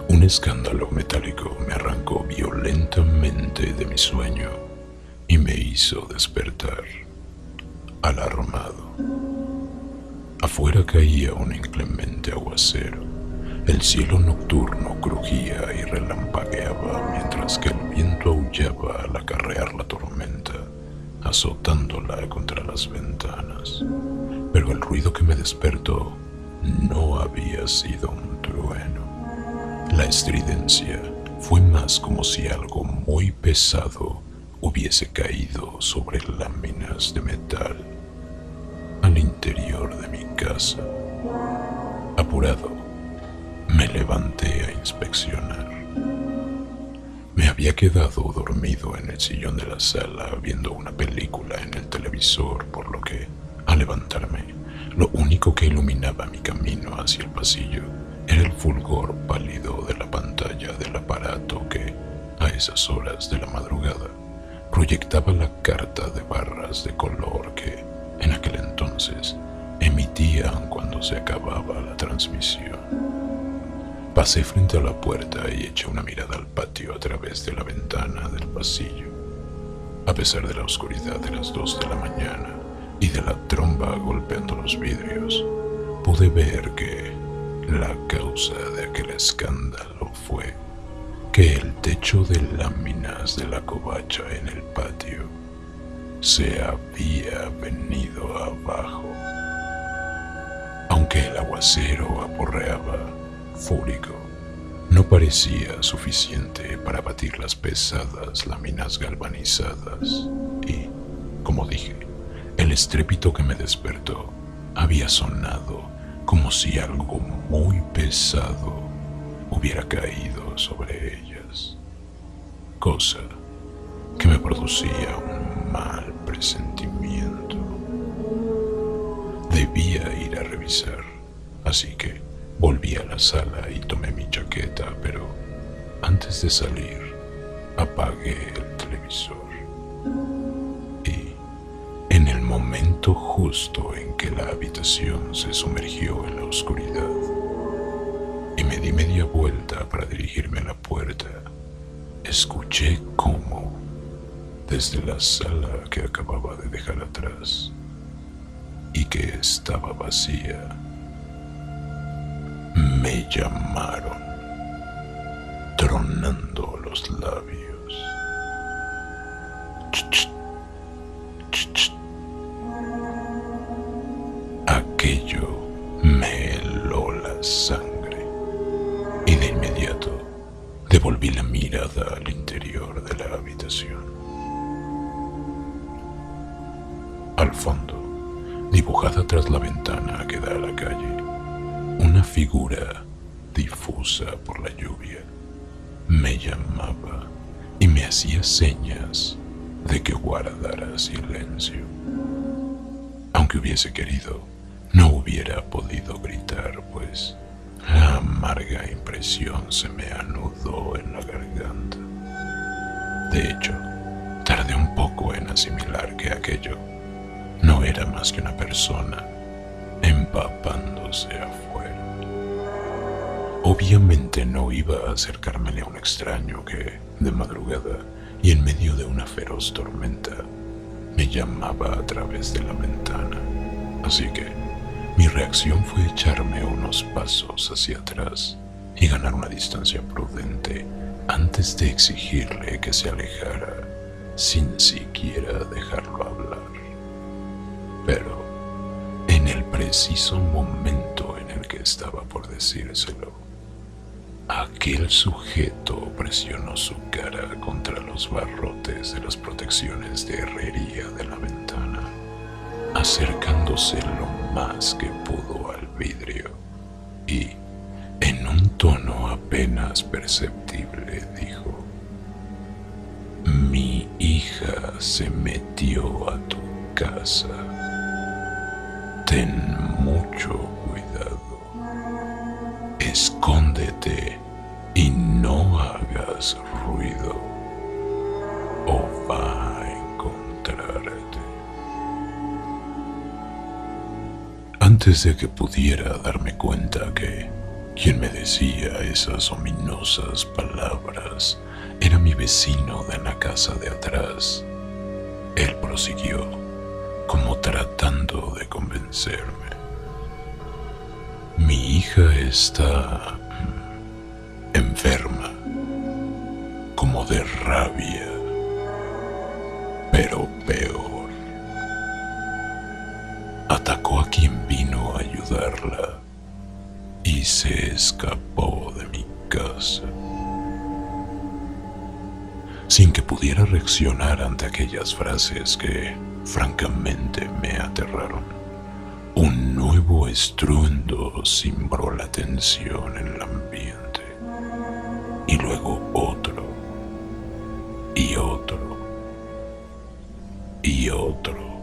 Un escándalo metálico me arrancó violentamente de mi sueño y me hizo despertar, alarmado. Afuera caía un inclemente aguacero. El cielo nocturno crujía y relampagueaba mientras que el viento aullaba al acarrear la tormenta, azotándola contra las ventanas. Pero el ruido que me despertó no había sido un trueno. La estridencia fue más como si algo muy pesado hubiese caído sobre láminas de metal al interior de mi casa. Apurado, me levanté a inspeccionar. Me había quedado dormido en el sillón de la sala viendo una película en el televisor, por lo que, al levantarme, lo único que iluminaba mi camino hacia el pasillo era el fulgor pálido de la pantalla del aparato que, a esas horas de la madrugada, proyectaba la carta de barras de color que, en aquel entonces, emitían cuando se acababa la transmisión. Pasé frente a la puerta y eché una mirada al patio a través de la ventana del pasillo. A pesar de la oscuridad de las 2 de la mañana y de la tromba golpeando los vidrios, pude ver que la causa de aquel escándalo fue que el techo de láminas de la covacha en el patio se había venido abajo. Aunque el aguacero aporreaba fúrico, no parecía suficiente para batir las pesadas láminas galvanizadas y, como dije, el estrépito que me despertó había sonado como si algo muy pesado hubiera caído sobre ellas, cosa que me producía un mal presentimiento. Debía ir a revisar, así que volví a la sala y tomé mi chaqueta, pero antes de salir apagué el televisor. Y en el momento justo en que la habitación se sumergió en la oscuridad y me di media vuelta para dirigirme a la puerta, escuché cómo, desde la sala que acababa de dejar atrás y que estaba vacía, me llamaron, tronando los labios. Ch, ch, ch, ch. Aquello me heló la sangre y de inmediato devolví la mirada al interior de la habitación. Al fondo, dibujada tras la ventana que da a la calle, una figura difusa por la lluvia me llamaba y me hacía señas de que guardara silencio. Aunque hubiese querido, no hubiera podido gritar, pues la amarga impresión se me anudó en la garganta. De hecho, tardé un poco en asimilar que aquello no era más que una persona empapándose afuera. Obviamente no iba a acercármele a un extraño que, de madrugada y en medio de una feroz tormenta, me llamaba a través de la ventana. Así que mi reacción fue echarme unos pasos hacia atrás y ganar una distancia prudente antes de exigirle que se alejara sin siquiera dejarlo hablar. Pero en el preciso momento en el que estaba por decírselo, aquel sujeto presionó su cara contra los barrotes de las protecciones de herrería de la ventana, acercándose lo más que pudo al vidrio y, en un tono apenas perceptible, dijo: «Mi hija se metió a tu casa. Ten mucho cuidado. Escóndete y no hagas ruido o va a encontrarte». antes de que pudiera darme cuenta que quien me decía esas ominosas palabras era mi vecino de la casa de atrás, él prosiguió, como tratando de convencerme. Mi hija está enferma, como de rabia, pero peor. Atacó a quien vino a ayudarla y se escapó de mi casa. Sin que pudiera reaccionar ante aquellas frases que francamente me aterraron, un nuevo estruendo cimbró la tensión en el ambiente, y luego otro, y otro, y otro.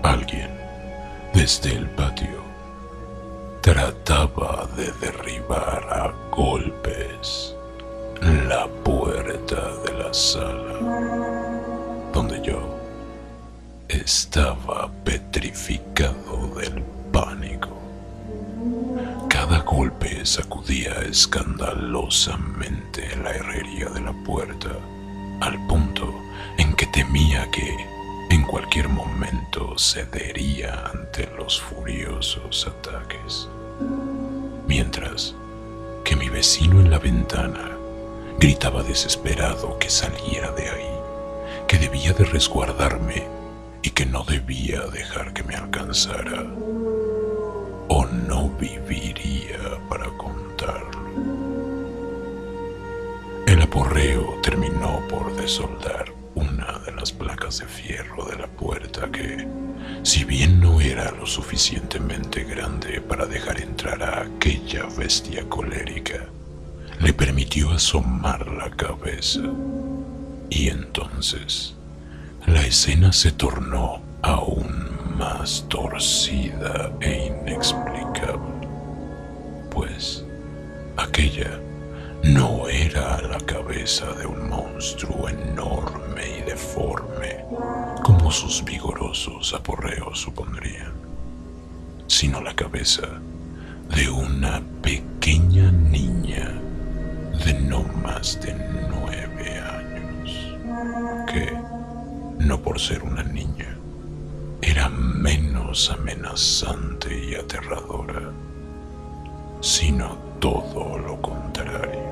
Alguien, desde el patio, trataba de derribar a golpes la puerta de la sala, donde yo estaba petrificado del pánico. Cada golpe sacudía escandalosamente la herrería de la puerta, al punto en que temía que en cualquier momento cedería ante los furiosos ataques. Mientras que mi vecino en la ventana gritaba desesperado que saliera de ahí, que debía de resguardarme y que no debía dejar que me alcanzara, o no viviría para contarlo. El aporreo terminó por desoldar una de las placas de fierro de la puerta que, si bien no era lo suficientemente grande para dejar entrar a aquella bestia colérica, le permitió asomar la cabeza. Y entonces la escena se tornó aún más torcida e inexplicable, pues aquella no era la cabeza de un monstruo enorme y deforme, como sus vigorosos aporreos supondrían, sino la cabeza de una pequeña niña de no más de 9 años, que, no por ser una niña, era menos amenazante y aterradora, sino todo lo contrario.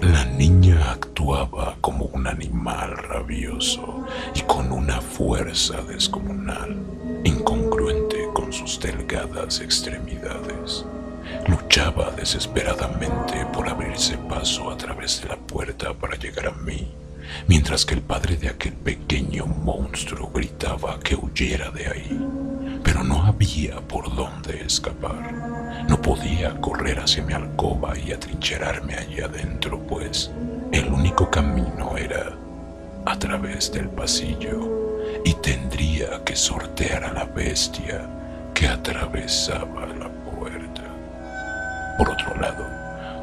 La niña actuaba como un animal rabioso y con una fuerza descomunal, incongruente con sus delgadas extremidades. Luchaba desesperadamente por abrirse paso a través de la puerta para llegar a mí, mientras que el padre de aquel pequeño monstruo gritaba que huyera de ahí, pero no había por dónde escapar. No podía correr hacia mi alcoba y atrincherarme allí adentro, pues el único camino era a través del pasillo y tendría que sortear a la bestia que atravesaba la puerta. Por otro lado,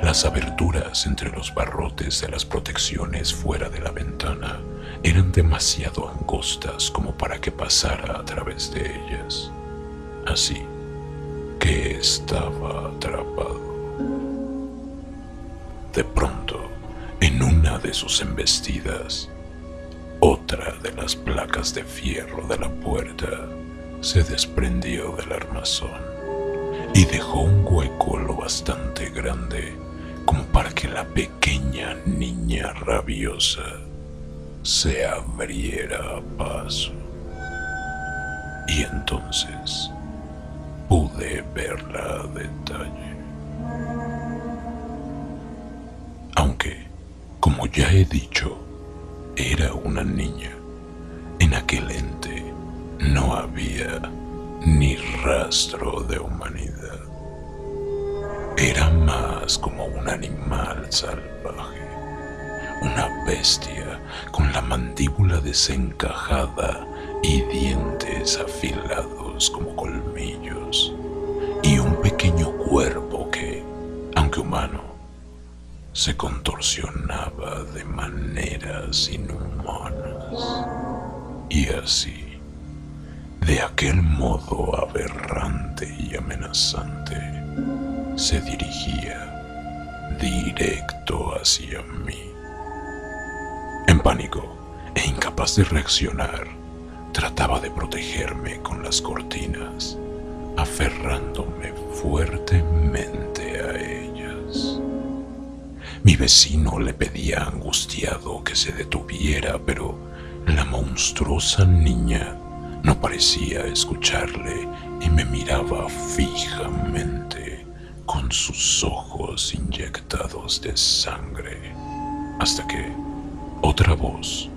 las aberturas entre los barrotes de las protecciones fuera de la ventana eran demasiado angostas como para que pasara a través de ellas. Así que estaba atrapado. De pronto, en una de sus embestidas, otra de las placas de fierro de la puerta se desprendió del armazón y dejó un hueco lo bastante grande como para que la pequeña niña rabiosa se abriera a paso. Y entonces pude verla a detalle. Aunque, como ya he dicho, era una niña, en aquel ente no había ni rastro de humanidad. Era más como un animal salvaje, una bestia con la mandíbula desencajada y dientes afilados como colmillos, y un pequeño cuerpo que, aunque humano, se contorsionaba de maneras inhumanas. Y así, De aquel modo aberrante y amenazante, se dirigía directo hacia mí. En pánico e incapaz de reaccionar, trataba de protegerme con las cortinas, aferrándome fuertemente a ellas. Mi vecino le pedía angustiado que se detuviera, pero la monstruosa niña no parecía escucharle y me miraba fijamente con sus ojos inyectados de sangre, hasta que otra voz,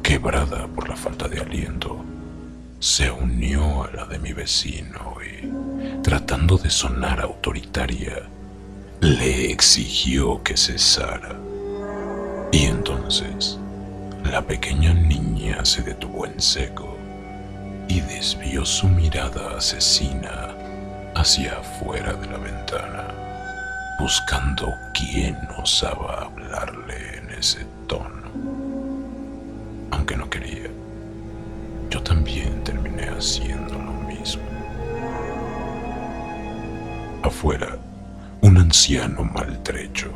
quebrada por la falta de aliento, se unió a la de mi vecino y, tratando de sonar autoritaria, le exigió que cesara. Y entonces la pequeña niña se detuvo en seco y desvió su mirada asesina hacia afuera de la ventana, buscando quién osaba hablarle en ese tono. Aunque no quería, yo también terminé haciendo lo mismo. Afuera, un anciano maltrecho,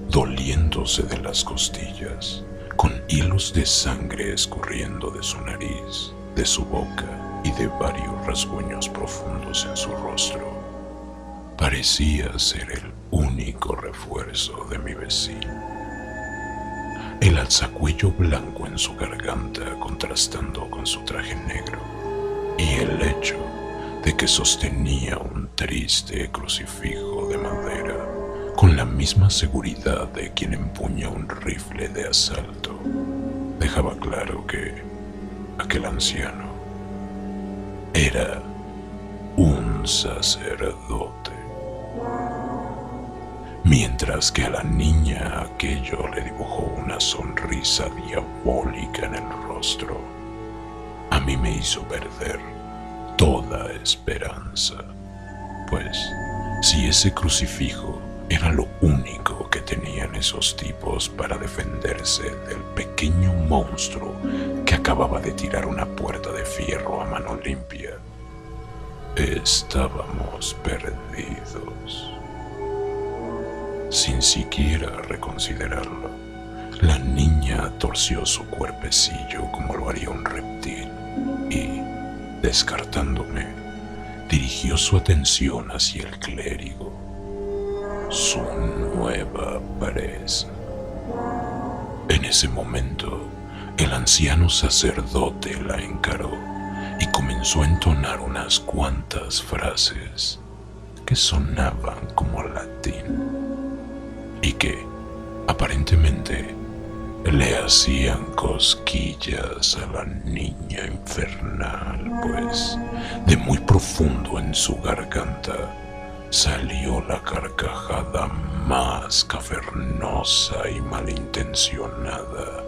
doliéndose de las costillas, con hilos de sangre escurriendo de su nariz, de su boca y de varios rasguños profundos en su rostro, parecía ser el único refuerzo de mi vecino. El alzacuello blanco en su garganta contrastando con su traje negro, y el hecho de que sostenía un triste crucifijo de madera con la misma seguridad de quien empuña un rifle de asalto, dejaba claro que aquel anciano era un sacerdote. Mientras que a la niña aquello le dibujó una sonrisa diabólica en el rostro, a mí me hizo perder toda esperanza, pues si ese crucifijo era lo único que tenían esos tipos para defenderse del pequeño monstruo que acababa de tirar una puerta de fierro a mano limpia, estábamos perdidos. Sin siquiera reconsiderarlo, la niña torció su cuerpecillo como lo haría un reptil y, descartándome, dirigió su atención hacia el clérigo, su nueva presa. En ese momento, el anciano sacerdote la encaró y comenzó a entonar unas cuantas frases que sonaban como latín y que, aparentemente, le hacían cosquillas a la niña infernal, pues de muy profundo en su garganta salió la carcajada más cavernosa y malintencionada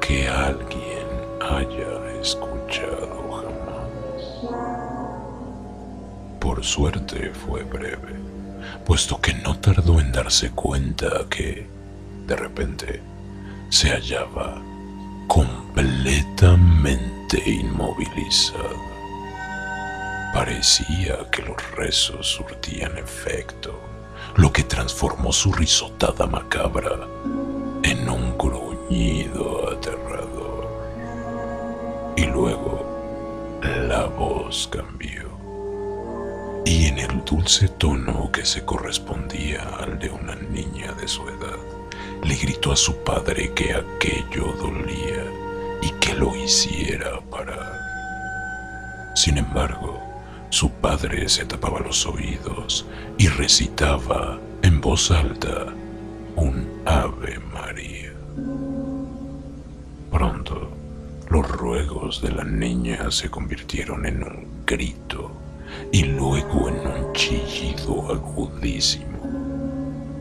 que alguien haya escuchado jamás. Por suerte fue breve, puesto que no tardó en darse cuenta que, de repente, se hallaba completamente inmovilizada. Parecía que los rezos surtían efecto, lo que transformó su risotada macabra en un gruñido aterrador. Y luego la voz cambió, y en el dulce tono que se correspondía al de una niña de su edad, le gritó a su padre que aquello dolía y que lo hiciera parar. Sin embargo, su padre se tapaba los oídos y recitaba en voz alta un Ave María. Pronto, los ruegos de la niña se convirtieron en un grito y luego en un chillido agudísimo,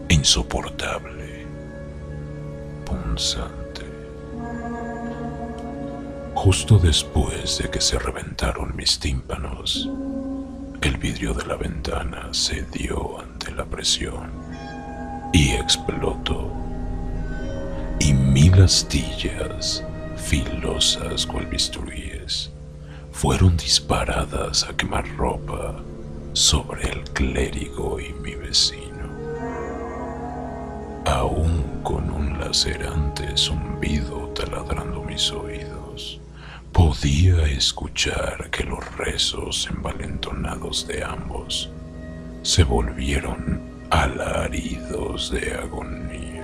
insoportable, punzante. Justo después de que se reventaron mis tímpanos, el vidrio de la ventana cedió ante la presión y explotó, y 1000 astillas, filosas cual bisturíes, fueron disparadas a quemarropa sobre el clérigo y mi vecino. Aún con un lacerante zumbido taladrando mis oídos, podía escuchar que los rezos envalentonados de ambos se volvieron alaridos de agonía.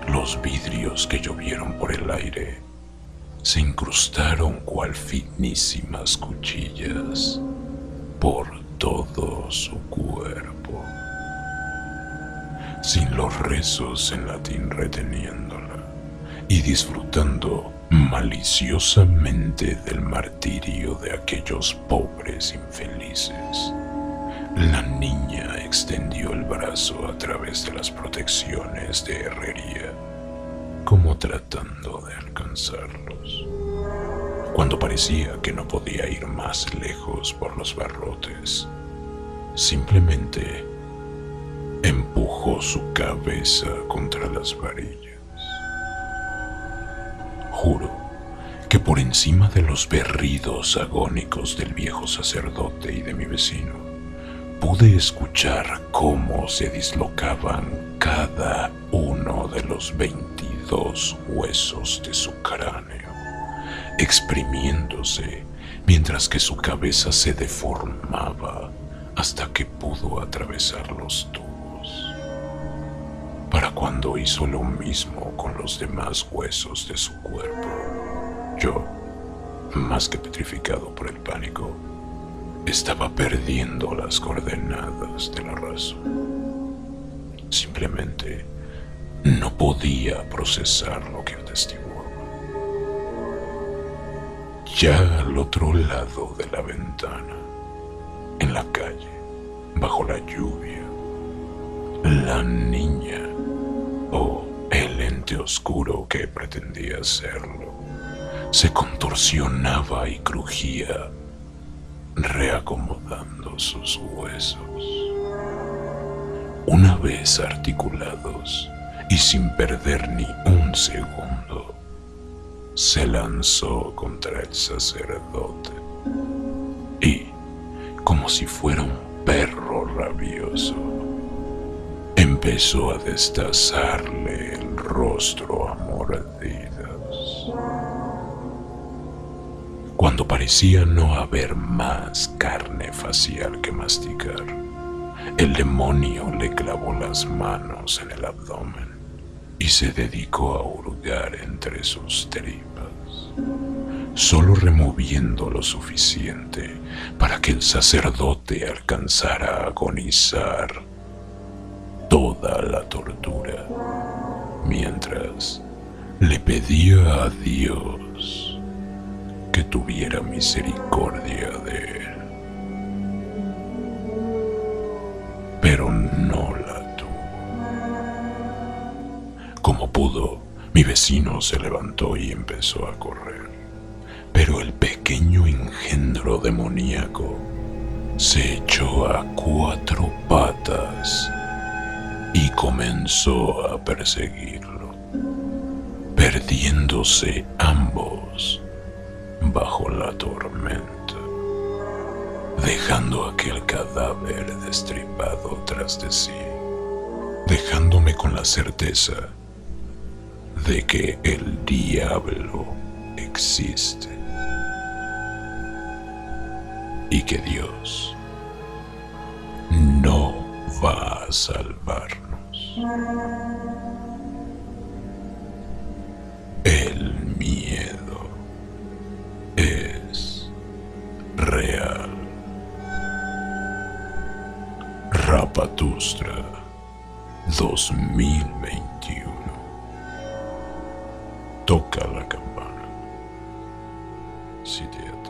Los vidrios que llovieron por el aire se incrustaron cual finísimas cuchillas por todo su cuerpo, sin los rezos en latín reteniéndola y disfrutando maliciosamente del martirio de aquellos pobres infelices. La niña extendió el brazo a través de las protecciones de herrería, como tratando de alcanzarlos, cuando parecía que no podía ir más lejos por los barrotes. Simplemente empujó su cabeza contra las varillas. Juro que por encima de los berridos agónicos del viejo sacerdote y de mi vecino, pude escuchar cómo se dislocaban cada uno de los 22 huesos de su cráneo, exprimiéndose mientras que su cabeza se deformaba hasta que pudo atravesar los tubos. Para cuando hizo lo mismo con los demás huesos de su cuerpo, yo, más que petrificado por el pánico, estaba perdiendo las coordenadas de la razón. Simplemente no podía procesar lo que atestiguaba. Ya al otro lado de la ventana, en la calle, bajo la lluvia, la niña, o el ente oscuro que pretendía serlo, se contorsionaba y crujía, reacomodando sus huesos. Una vez articulados y sin perder ni un segundo, se lanzó contra el sacerdote y, como si fuera un perro rabioso, empezó a destazarle el rostro a mordidas. Cuando parecía no haber más carne facial que masticar, el demonio le clavó las manos en el abdomen y se dedicó a hurgar entre sus tripas, solo removiendo lo suficiente para que el sacerdote alcanzara a agonizar toda la tortura, mientras le pedía a Dios que tuviera misericordia de él. Pero no la tuvo. Como pudo, mi vecino se levantó y empezó a correr, pero el pequeño engendro demoníaco se echó a 4 patas y comenzó a perseguirlo, perdiéndose ambos bajo la tormenta, dejando aquel cadáver destripado tras de sí, dejándome con la certeza de que el diablo existe y que Dios no va a salvarnos. El miedo es real. Rapatustra 2021. Toca la campana si te atreves.